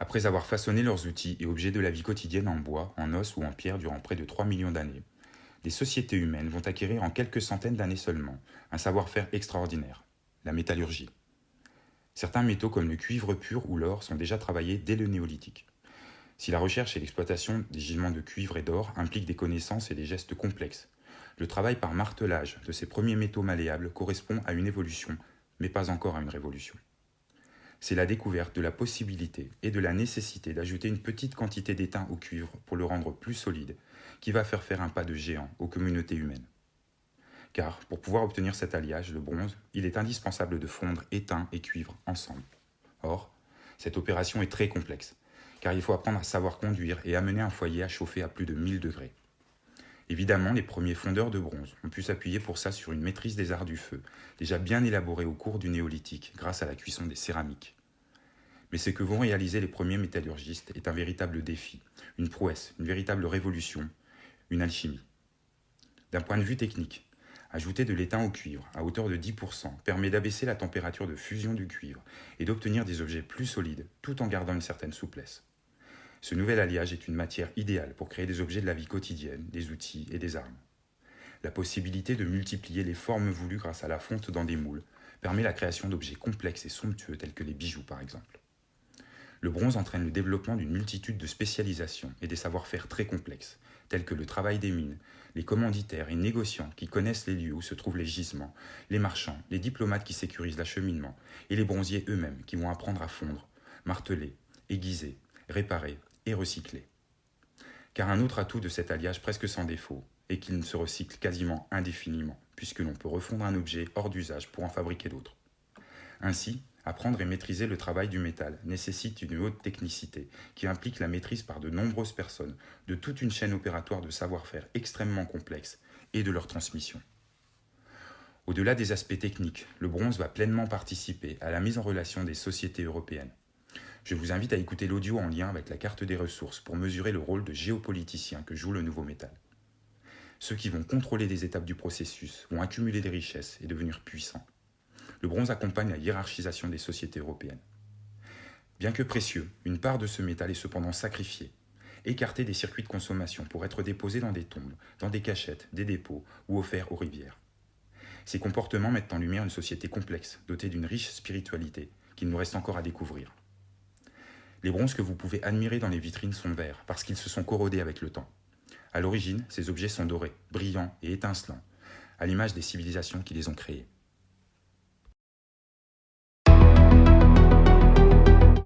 Après avoir façonné leurs outils et objets de la vie quotidienne en bois, en os ou en pierre durant près de 3 millions d'années, des sociétés humaines vont acquérir en quelques centaines d'années seulement un savoir-faire extraordinaire, la métallurgie. Certains métaux comme le cuivre pur ou l'or sont déjà travaillés dès le néolithique. Si la recherche et l'exploitation des gisements de cuivre et d'or impliquent des connaissances et des gestes complexes, le travail par martelage de ces premiers métaux malléables correspond à une évolution, mais pas encore à une révolution. C'est la découverte de la possibilité et de la nécessité d'ajouter une petite quantité d'étain au cuivre pour le rendre plus solide, qui va faire un pas de géant aux communautés humaines. Car, pour pouvoir obtenir cet alliage, le bronze, il est indispensable de fondre étain et cuivre ensemble. Or, cette opération est très complexe, car il faut apprendre à savoir conduire et amener un foyer à chauffer à plus de 1000 degrés. Évidemment, les premiers fondeurs de bronze ont pu s'appuyer pour ça sur une maîtrise des arts du feu, déjà bien élaborée au cours du néolithique grâce à la cuisson des céramiques. Mais ce que vont réaliser les premiers métallurgistes est un véritable défi, une prouesse, une véritable révolution, une alchimie. D'un point de vue technique, ajouter de l'étain au cuivre à hauteur de 10% permet d'abaisser la température de fusion du cuivre et d'obtenir des objets plus solides tout en gardant une certaine souplesse. Ce nouvel alliage est une matière idéale pour créer des objets de la vie quotidienne, des outils et des armes. La possibilité de multiplier les formes voulues grâce à la fonte dans des moules permet la création d'objets complexes et somptueux tels que les bijoux par exemple. Le bronze entraîne le développement d'une multitude de spécialisations et des savoir-faire très complexes, tels que le travail des mines, les commanditaires et négociants qui connaissent les lieux où se trouvent les gisements, les marchands, les diplomates qui sécurisent l'acheminement, et les bronziers eux-mêmes qui vont apprendre à fondre, marteler, aiguiser, réparer et recycler. Car un autre atout de cet alliage presque sans défaut est qu'il ne se recycle quasiment indéfiniment, puisque l'on peut refondre un objet hors d'usage pour en fabriquer d'autres. Ainsi, apprendre et maîtriser le travail du métal nécessite une haute technicité qui implique la maîtrise par de nombreuses personnes de toute une chaîne opératoire de savoir-faire extrêmement complexe et de leur transmission. Au-delà des aspects techniques, le bronze va pleinement participer à la mise en relation des sociétés européennes. Je vous invite à écouter l'audio en lien avec la carte des ressources pour mesurer le rôle de géopoliticien que joue le nouveau métal. Ceux qui vont contrôler les étapes du processus vont accumuler des richesses et devenir puissants. Le bronze accompagne la hiérarchisation des sociétés européennes. Bien que précieux, une part de ce métal est cependant sacrifiée, écartée des circuits de consommation pour être déposée dans des tombes, dans des cachettes, des dépôts ou offert aux rivières. Ces comportements mettent en lumière une société complexe, dotée d'une riche spiritualité, qu'il nous reste encore à découvrir. Les bronzes que vous pouvez admirer dans les vitrines sont verts, parce qu'ils se sont corrodés avec le temps. À l'origine, ces objets sont dorés, brillants et étincelants, à l'image des civilisations qui les ont créés.